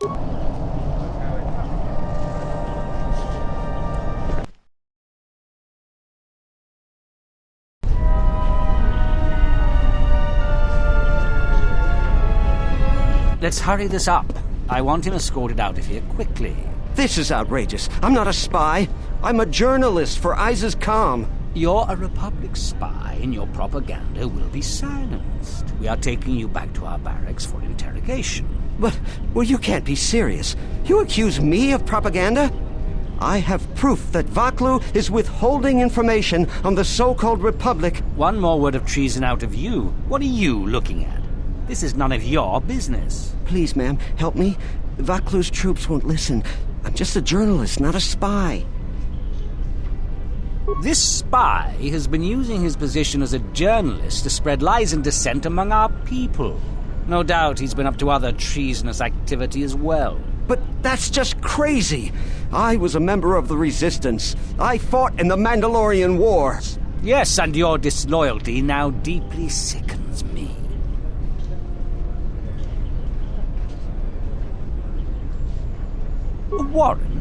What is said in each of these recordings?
Let's hurry this up. I want him escorted out of here quickly. This is outrageous. I'm not a spy. I'm a journalist for ISIS Com. You're a Republic spy, and your propaganda will be silenced. We are taking you back to our barracks for interrogation. But, well, you can't be serious. You accuse me of propaganda? I have proof that Vaklu is withholding information on the so-called Republic. One more word of treason out of you. What are you looking at? This is none of your business. Please, ma'am, help me. Vaklu's troops won't listen. I'm just a journalist, not a spy. This spy has been using his position as a journalist to spread lies and dissent among our people. No doubt he's been up to other treasonous activity as well. But that's just crazy. I was a member of the Resistance. I fought in the Mandalorian Wars. Yes, and your disloyalty now deeply sickens me. A warrant?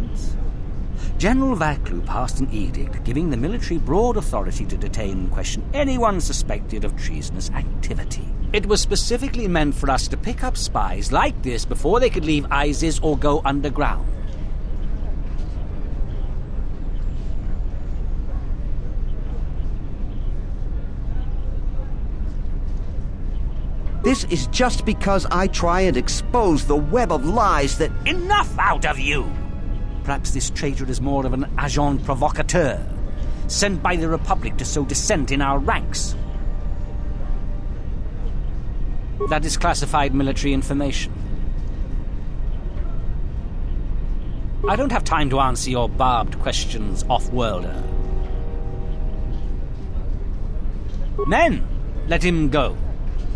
General Vaklu passed an edict giving the military broad authority to detain and question anyone suspected of treasonous activity. It was specifically meant for us to pick up spies like this before they could leave ISIS or go underground. This is just because I try and expose the web of lies that... Enough out of you! Perhaps this traitor is more of an agent provocateur, sent by the Republic to sow dissent in our ranks. That is classified military information. I don't have time to answer your barbed questions, off-worlder. Men, let him go.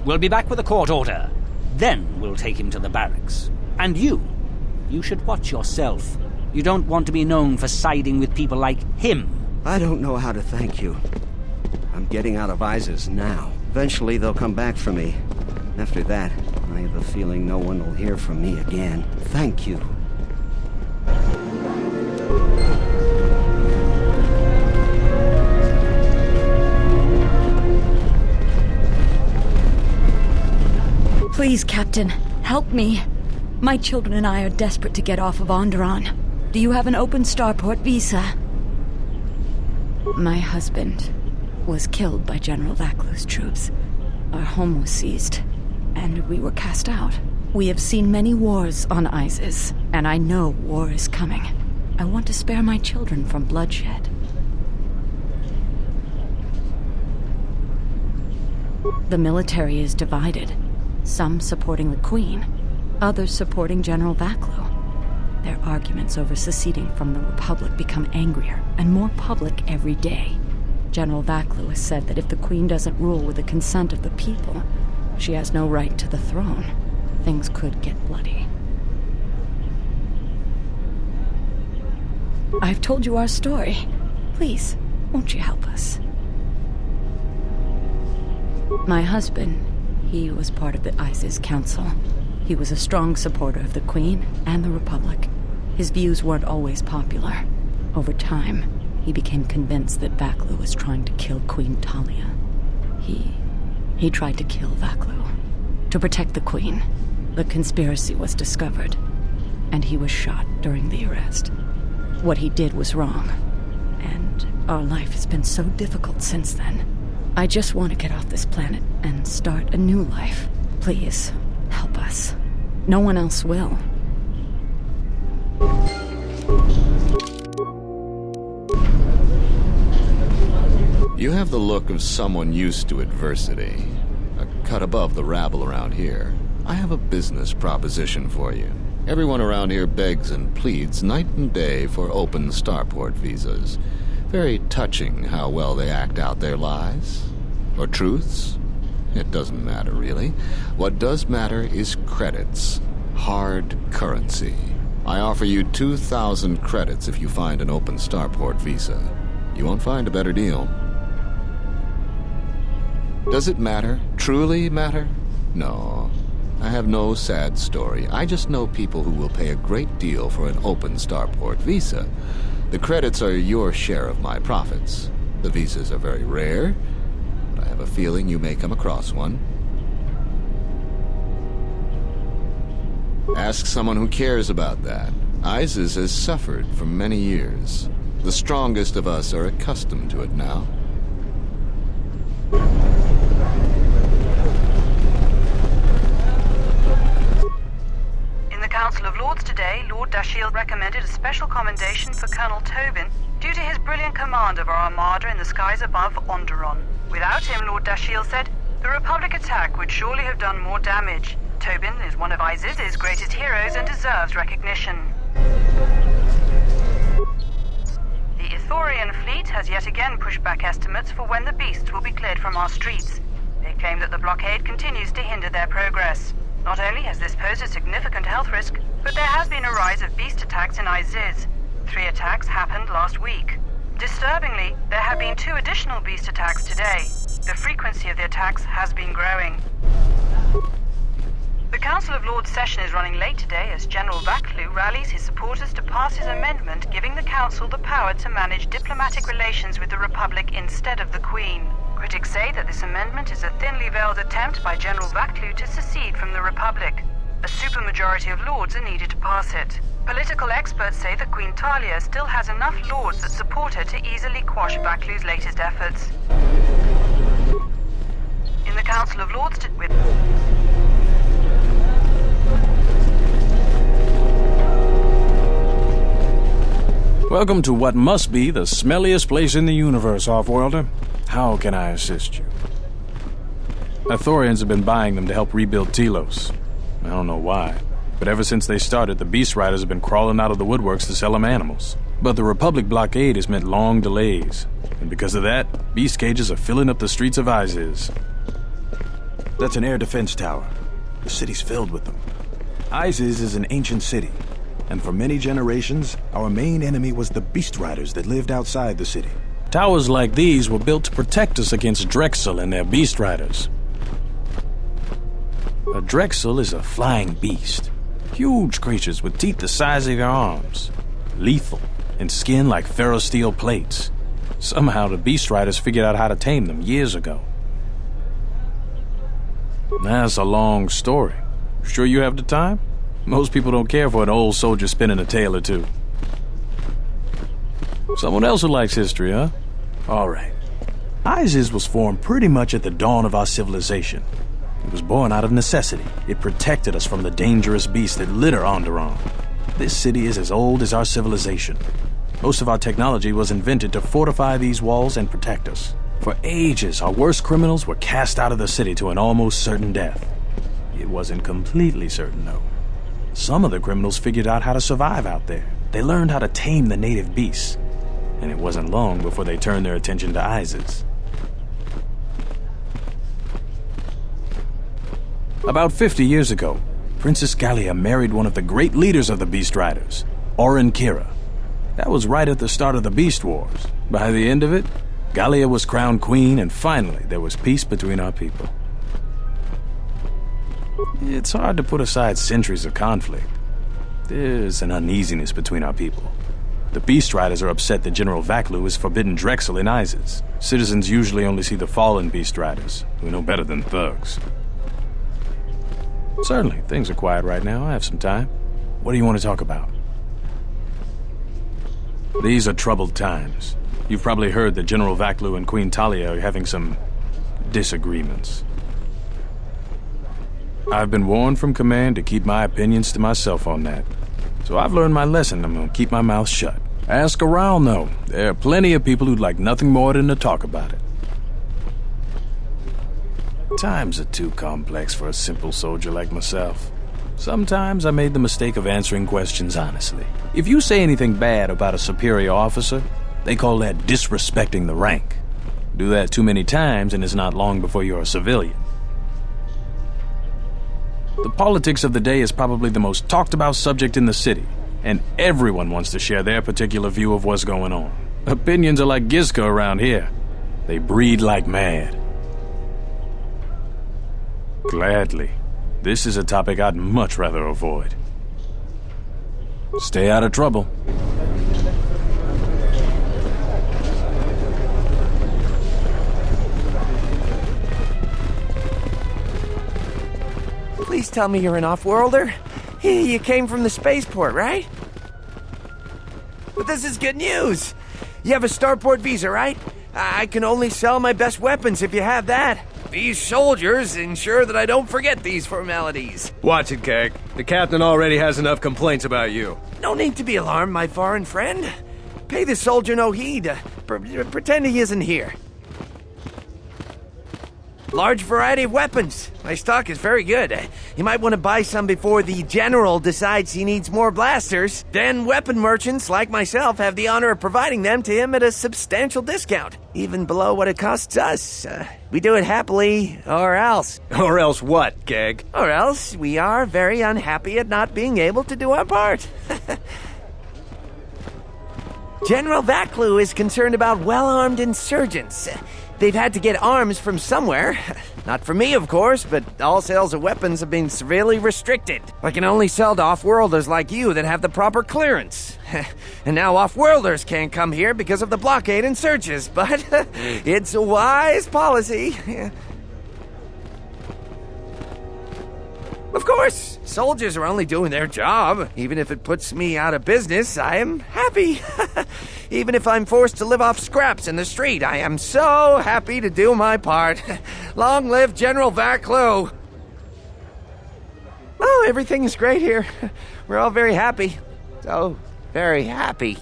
We'll be back with a court order. Then we'll take him to the barracks. And you should watch yourself. You don't want to be known for siding with people like him. I don't know how to thank you. I'm getting out of ISIS now. Eventually they'll come back for me. After that, I have a feeling no one will hear from me again. Thank you. Please, Captain, help me. My children and I are desperate to get off of Onderon. Do you have an open starport visa? My husband was killed by General Vaklu's troops. Our home was seized, and we were cast out. We have seen many wars on ISIS, and I know war is coming. I want to spare my children from bloodshed. The military is divided. Some supporting the Queen, others supporting General Vaklu. Their arguments over seceding from the Republic become angrier and more public every day. General Vaklu has said that if the Queen doesn't rule with the consent of the people, she has no right to the throne. Things could get bloody. I've told you our story. Please, won't you help us? My husband, he was part of the ISIS Council. He was a strong supporter of the Queen and the Republic. His views weren't always popular. Over time, he became convinced that Vaklu was trying to kill Queen Talia. He tried to kill Vaklu. To protect the Queen, the conspiracy was discovered, and he was shot during the arrest. What he did was wrong, and our life has been so difficult since then. I just want to get off this planet and start a new life. Please, help us. No one else will. You have the look of someone used to adversity. A cut above the rabble around here. I have a business proposition for you. Everyone around here begs and pleads night and day for open starport visas. Very touching how well they act out their lies. Or truths. It doesn't matter, really. What does matter is credits. Hard currency. I offer you 2,000 credits if you find an open starport visa. You won't find a better deal. Does it matter? Truly matter? No. I have no sad story. I just know people who will pay a great deal for an open starport visa. The credits are your share of my profits. The visas are very rare, but I have a feeling you may come across one. Ask someone who cares about that. ISIS has suffered for many years. The strongest of us are accustomed to it now. In the Council of Lords today, Lord Dashiell recommended a special commendation for Colonel Tobin due to his brilliant command of our armada in the skies above Onderon. Without him, Lord Dashiell said, the Republic attack would surely have done more damage. Tobin is one of ISIS's greatest heroes and deserves recognition. The Ithorian fleet has yet again pushed back estimates for when the beasts will be cleared from our streets. They claim that the blockade continues to hinder their progress. Not only has this posed a significant health risk, but there has been a rise of beast attacks in Iziz. 3 attacks happened last week. Disturbingly, there have been 2 additional beast attacks today. The frequency of the attacks has been growing. The Council of Lords session is running late today as General Vaklu rallies his supporters to pass his amendment giving the Council the power to manage diplomatic relations with the Republic instead of the Queen. Critics say that this amendment is a thinly veiled attempt by General Vaklu to secede from the Republic. A supermajority of Lords are needed to pass it. Political experts say that Queen Talia still has enough Lords that support her to easily quash Vaklu's latest efforts. In the Council of Lords Welcome to what must be the smelliest place in the universe, Offworlder. How can I assist you? Ithorians have been buying them to help rebuild Telos. I don't know why, but ever since they started, the Beast Riders have been crawling out of the woodworks to sell them animals. But the Republic blockade has meant long delays, and because of that, beast cages are filling up the streets of Iziz. That's an air defense tower. The city's filled with them. Iziz is an ancient city, and for many generations, our main enemy was the Beast Riders that lived outside the city. Towers like these were built to protect us against Drexel and their Beast Riders. A Drexel is a flying beast. Huge creatures with teeth the size of your arms. Lethal, and skin like ferrosteel plates. Somehow the Beast Riders figured out how to tame them years ago. That's a long story. Sure you have the time? Most people don't care for an old soldier spinning a tale or two. Someone else who likes history, huh? All right. Iziz was formed pretty much at the dawn of our civilization. It was born out of necessity. It protected us from the dangerous beasts that litter Onderon. This city is as old as our civilization. Most of our technology was invented to fortify these walls and protect us. For ages, our worst criminals were cast out of the city to an almost certain death. It wasn't completely certain, though. Some of the criminals figured out how to survive out there. They learned how to tame the native beasts. And it wasn't long before they turned their attention to Iziz. About 50 years ago, Princess Gallia married one of the great leaders of the Beast Riders, Orin Kira. That was right at the start of the Beast Wars. By the end of it, Gallia was crowned queen, and finally there was peace between our people. It's hard to put aside centuries of conflict. There's an uneasiness between our people. The Beast Riders are upset that General Vaklu has forbidden Drexel in Iziz. Citizens usually only see the fallen Beast Riders, who know better than thugs. Certainly, things are quiet right now. I have some time. What do you want to talk about? These are troubled times. You've probably heard that General Vaklu and Queen Talia are having some disagreements. I've been warned from command to keep my opinions to myself on that. So I've learned my lesson. I'm going to keep my mouth shut. Ask around, though. There are plenty of people who'd like nothing more than to talk about it. Times are too complex for a simple soldier like myself. Sometimes I made the mistake of answering questions honestly. If you say anything bad about a superior officer, they call that disrespecting the rank. Do that too many times and it's not long before you're a civilian. The politics of the day is probably the most talked about subject in the city, and everyone wants to share their particular view of what's going on. Opinions are like Gizka around here. They breed like mad. Gladly. This is a topic I'd much rather avoid. Stay out of trouble. Please tell me you're an off-worlder. You came from the spaceport, right? But this is good news. You have a starport visa, right? I can only sell my best weapons if you have that. These soldiers ensure that I don't forget these formalities. Watch it, Keg. The captain already has enough complaints about you. No need to be alarmed, my foreign friend. Pay the soldier no heed. Pretend he isn't here. Large variety of weapons. My stock is very good. You might want to buy some before the general decides he needs more blasters. Then weapon merchants like myself have the honor of providing them to him at a substantial discount, even below what it costs us. We do it happily, or else. Or else what, Keg? Or else we are very unhappy at not being able to do our part. General Vaklu is concerned about well-armed insurgents. They've had to get arms from somewhere. Not from me, of course, but all sales of weapons have been severely restricted. I can only sell to off-worlders like you that have the proper clearance. And now off-worlders can't come here because of the blockade and searches, but it's a wise policy. Of course, soldiers are only doing their job. Even if it puts me out of business, I am happy. Even if I'm forced to live off scraps in the street, I am so happy to do my part. Long live General Vaklu. Oh, everything is great here. We're all very happy. So very happy.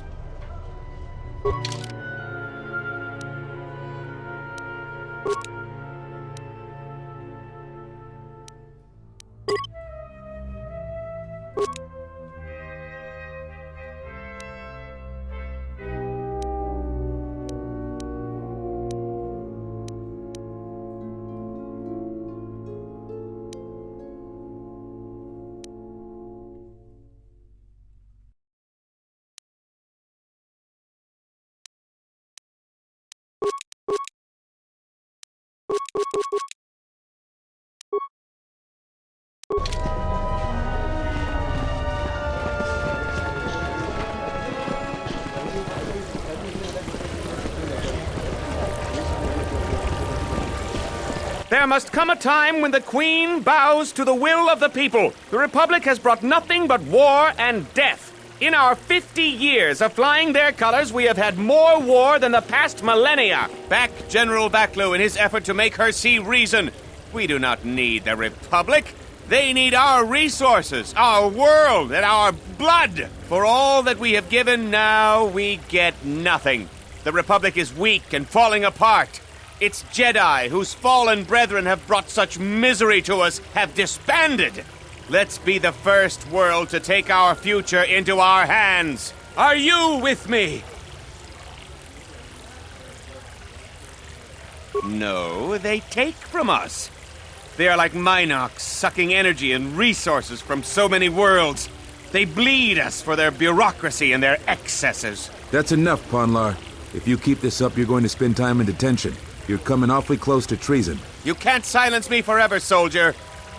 There must come a time when the Queen bows to the will of the people. The Republic has brought nothing but war and death. In our 50 years of flying their colors, we have had more war than the past millennia. Back General Vaklu in his effort to make her see reason. We do not need the Republic. They need our resources, our world, and our blood. For all that we have given, now we get nothing. The Republic is weak and falling apart. Its Jedi, whose fallen brethren have brought such misery to us, have disbanded. Let's be the first world to take our future into our hands. Are you with me? No, they take from us. They are like Minox, sucking energy and resources from so many worlds. They bleed us for their bureaucracy and their excesses. That's enough, Ponlar. If you keep this up, you're going to spend time in detention. You're coming awfully close to treason. You can't silence me forever, soldier.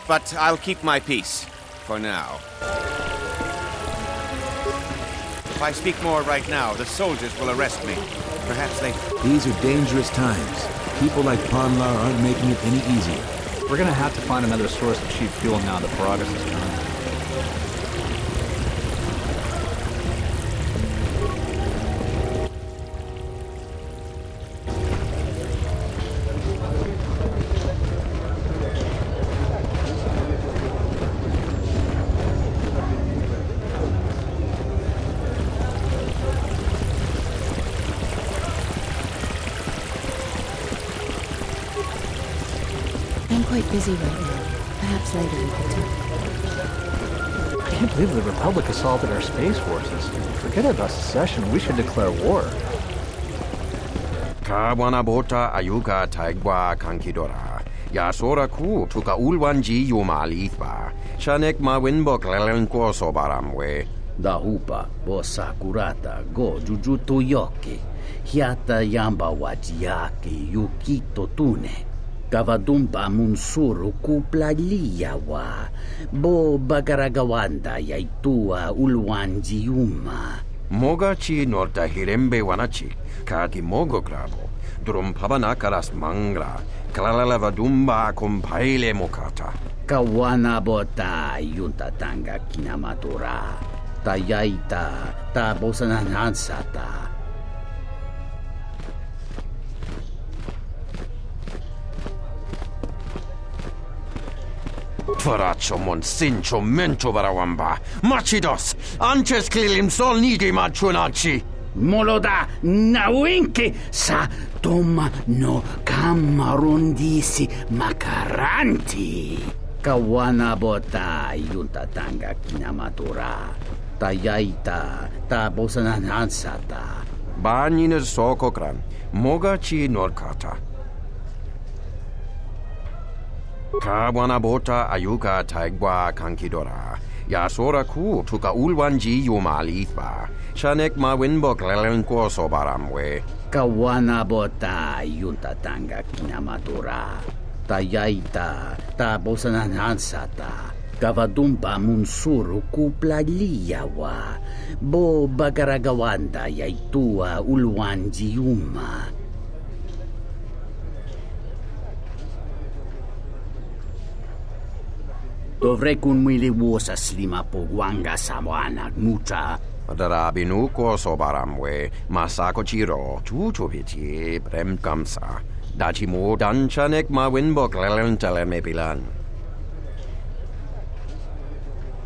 But I'll keep my peace. For now. If I speak more right now, the soldiers will arrest me. Perhaps they... These are dangerous times. People like Ponlar aren't making it any easier. We're gonna have to find another source of cheap fuel now that Paragus is gone. I'm quite busy right now. Perhaps later we can talk. I can't believe the Republic assaulted our space forces. Forget about secession. We should declare war. Kawanabota ayuka taigwa kankidora. Yasora ku tuka ulwanji yumalithba. Shanek mawinbok lelenko sobaramwe. Dahupa bo sakurata go jujutu yoki. Hiata yamba wajiaki yukito tune. Gavadumpa munsuru kuplaliyawa. Bo bagaragawanda yaitua ulwanjiuma. Moga chi norta hirembe wanachi, kati mogo grabo. Drum pabanakaras mangra, klalavadumba compaile mokata. Kawana bota yunta tanga kinamatura. Tayaita ta bosananansata. Faracho monsincho mencho varawamba. Machidos, anches klilim sol nidi machunachi. Moloda nawinki sa toma no kamarundisi makaranti. Kawana bota yunta tanga kinamatura. Tayaita ta bosananansata. Banines sokokran, moga chi norkata. Kawana bota ayuka taigwa kankidora. Yasora ku tuka ulwanji yumalithba. Shanek ma winbok lelenko sobaramwe. Kawana bota yunta tanga kinamatura. Tayaita ta bosananansata. Gavadumpa munsuru kuplaliyawa. Bo bagaragawanda yaitua ulwanjiuma. Dovrei kunmiliwuosa slima pogwanga samoana mucha. Darabinuko sobaramwe, masako chiro, chuchuvichi, premkamsa. Dachimo danchanek ma winbok lelentelemepilan.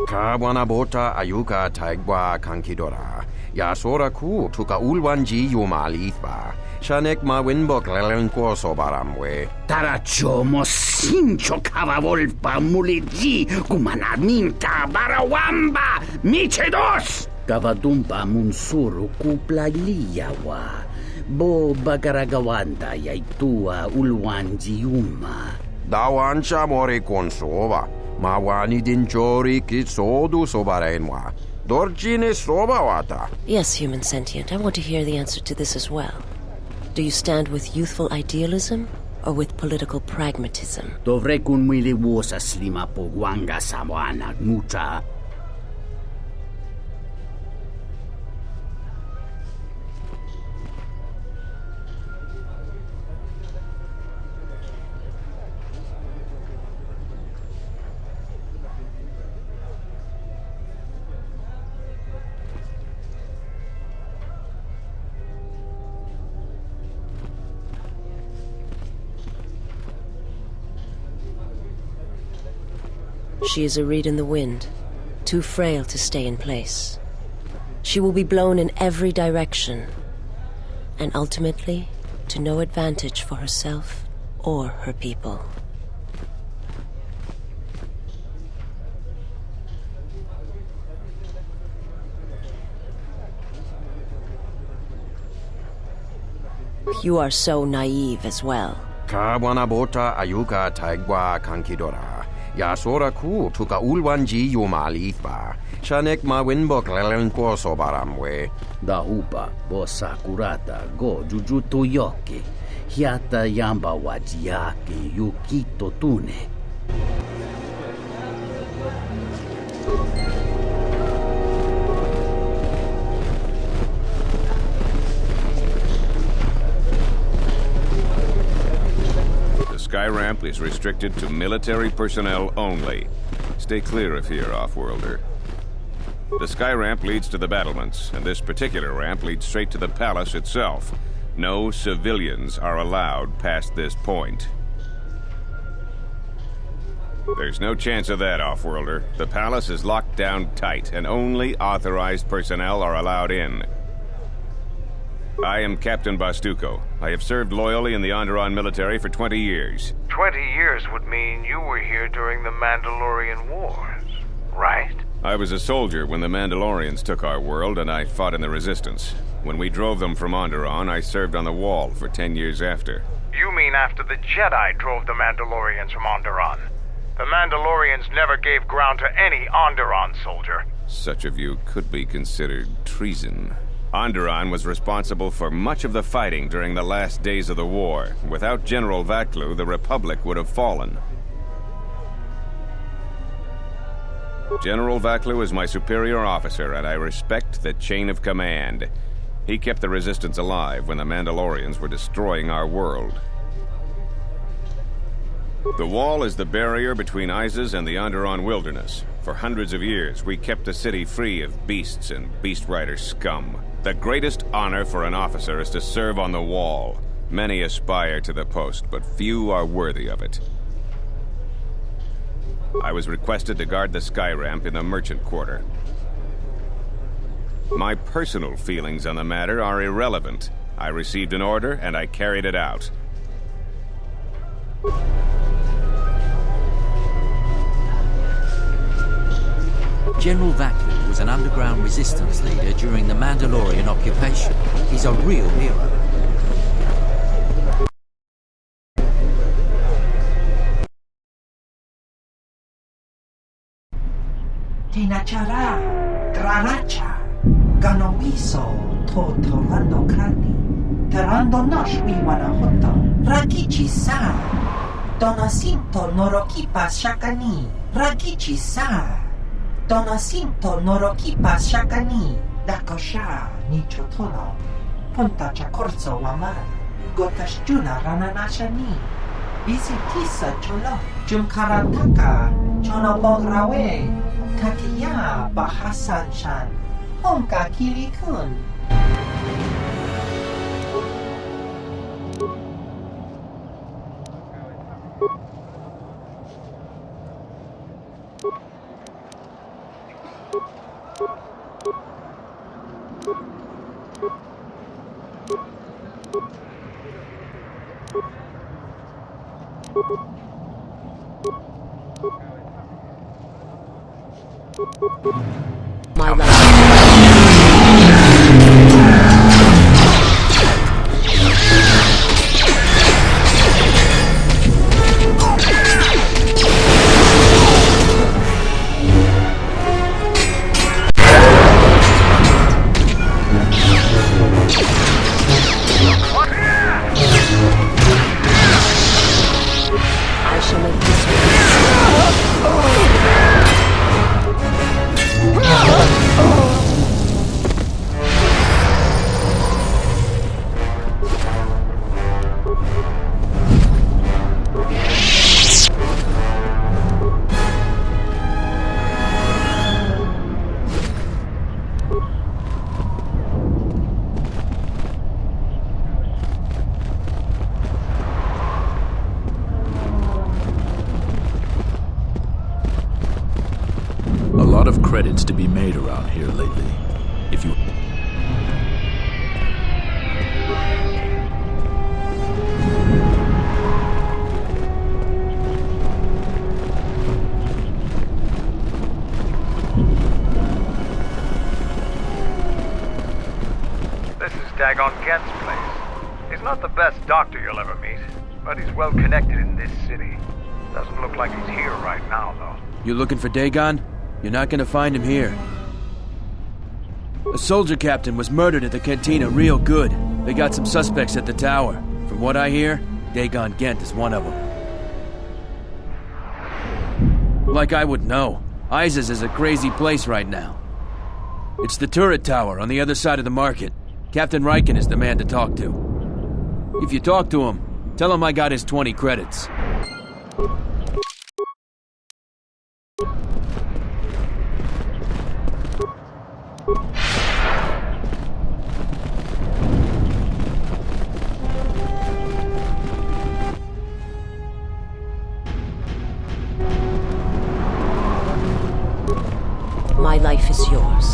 Kawana bota ayuka taigwa kankidora. Yasora ku tuka ulwanji yumalithba. Shanek ma winbok lelenko sobaramwe. Tarachomo sincho kavavolpa muliji kumanaminta barawamba michedos. Gavadumpa munsuru kuplaliyawa. Bo bagaragawanda yaitua ulwanjiuma. Dawancha mori konsova. Mawani dinchori kitsodu sobarenwa. Dorjine sobawata. Yes, human sentient. I want to hear the answer to this as well. Do you stand with youthful idealism or with political pragmatism? Dovrei kunmiliwuosa slima pogwanga samoana mucha. She is a reed in the wind, too frail to stay in place. She will be blown in every direction, and ultimately to no advantage for herself or her people. You are so naive as well. Kawana bota ayuka taigwa kankidora. Yasora ku tuka ulwanji yumalithba. Shanek ma winbok lelenko sobaramwe. Dahupa bo sakurata go jujuto yoke. Hiata yamba wajiake yukito tune. Sky ramp is restricted to military personnel only. Stay clear of here, Offworlder. The sky ramp leads to the battlements, and this particular ramp leads straight to the palace itself. No civilians are allowed past this point. There's no chance of that, Offworlder. The palace is locked down tight, and only authorized personnel are allowed in. I am Captain Bastuco. I have served loyally in the Onderon military for 20 years. 20 years would mean you were here during the Mandalorian Wars, right? I was a soldier when the Mandalorians took our world, and I fought in the Resistance. When we drove them from Onderon, I served on the Wall for 10 years after. You mean after the Jedi drove the Mandalorians from Onderon? The Mandalorians never gave ground to any Onderon soldier. Such of you could be considered treason. Onderon was responsible for much of the fighting during the last days of the war. Without General Vaklu, the Republic would have fallen. General Vaklu is my superior officer, and I respect the chain of command. He kept the Resistance alive when the Mandalorians were destroying our world. The wall is the barrier between Isis and the Onderon wilderness. For hundreds of years, we kept the city free of beasts and beast rider scum. The greatest honor for an officer is to serve on the wall. Many aspire to the post, but few are worthy of it. I was requested to guard the sky ramp in the merchant quarter. My personal feelings on the matter are irrelevant. I received an order, and I carried it out. General Vaklu was an underground resistance leader during the Mandalorian occupation. He's a real hero. Tinachara, Graracha, Ganowiso, Totorando Krani, Terando Nosh Wanahoto, Rakichi Sa, Donasinto Norokipa Shakani, Rakichi Sa. Donasinto Norokipa Shakani, Dakosha, Nichotono, Punta Chakorzo Waman, Gotashjuna Rananashani, Visitisa Cholo, Jumkarataka, Chonobograwe, Takiya Bahasan Shan, Honka Kilikun. My life. I shall make this A lot of credits to be made around here lately. If you... This is Dagon Gent's place. He's not the best doctor you'll ever meet, but he's well connected in this city. Doesn't look like he's here right now, though. You looking for Dagon? You're not gonna find him here. A soldier captain was murdered at the cantina real good. They got some suspects at the tower. From what I hear, Dagon Gent is one of them. Like I would know. Isis is a crazy place right now. It's the turret tower on the other side of the market. Captain Riken is the man to talk to. If you talk to him, tell him I got his 20 credits. My life is yours.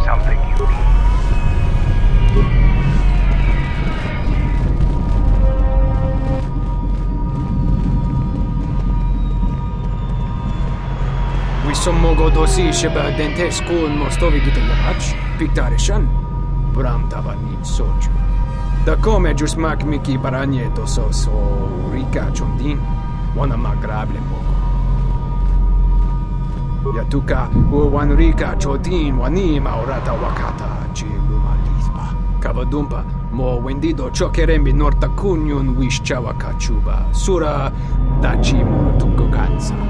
Something you need. Wisommogo dosi sheba dentes kun mostovi gitayamach, pictarishan, bram tavanin soju. Da come giusmak miki baragneto so rika chondin, wana magrable mogo. Yatuka u wanrika chodin wanim aurata wakata chiluma lisba. Davadumpa, mo wendido chokerembi norta kunyun wish chawa kachuba, sura dachimu tukuganza.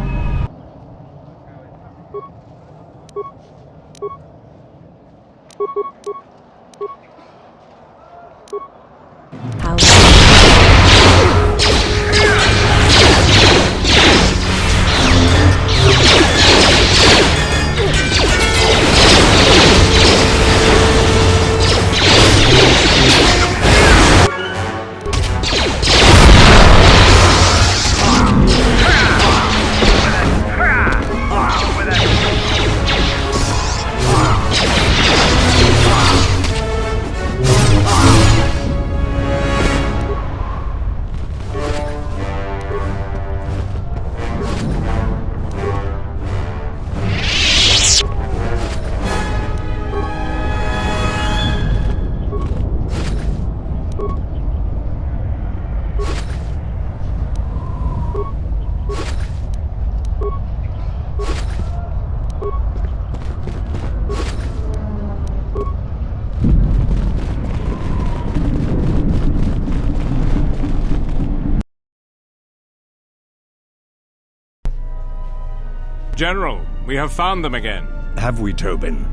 General, we have found them again. Have we, Tobin?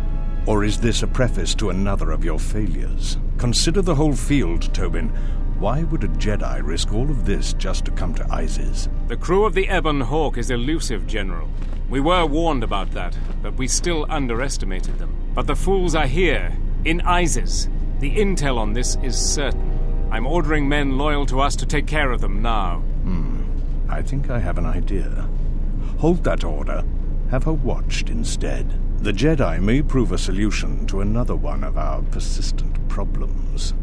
Or is this a preface to another of your failures? Consider the whole field, Tobin. Why would a Jedi risk all of this just to come to Isis? The crew of the Ebon Hawk is elusive, General. We were warned about that, but we still underestimated them. But the fools are here, in Isis. The intel on this is certain. I'm ordering men loyal to us to take care of them now. I think I have an idea. Hold that order. Have her watched instead. The Jedi may prove a solution to another one of our persistent problems.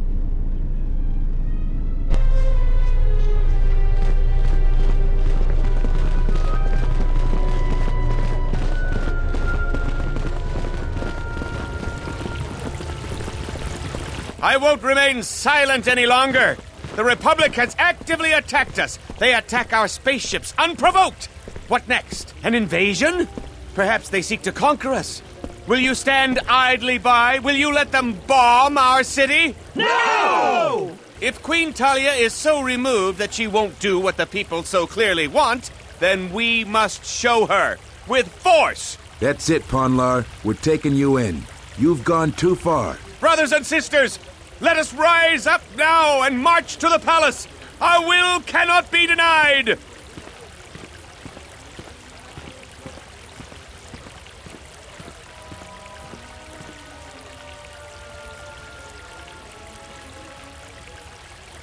I won't remain silent any longer. The Republic has actively attacked us. They attack our spaceships unprovoked. What next? An invasion? Perhaps they seek to conquer us. Will you stand idly by? Will you let them bomb our city? No! If Queen Talia is so removed that she won't do what the people so clearly want, then we must show her. With force! That's it, Ponlar. We're taking you in. You've gone too far. Brothers and sisters, let us rise up now and march to the palace. Our will cannot be denied.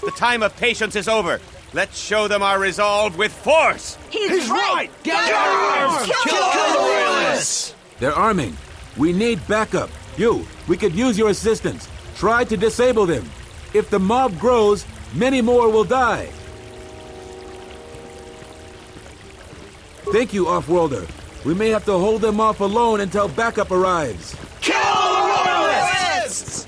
The time of patience is over. Let's show them our resolve with force. He's right! Get arms! Kill the Royalists! They're arming. We need backup. We could use your assistance. Try to disable them. If the mob grows, many more will die. Thank you, Offworlder. We may have to hold them off alone until backup arrives. Kill the Royalists!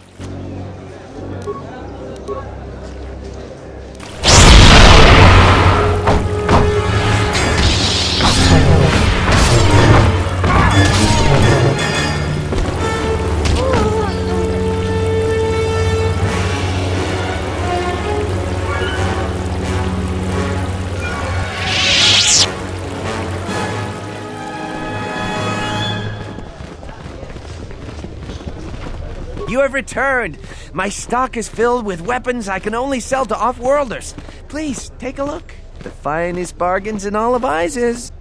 You have returned. My stock is filled with weapons I can only sell to off-worlders. Please, take a look. The finest bargains in all of Isis.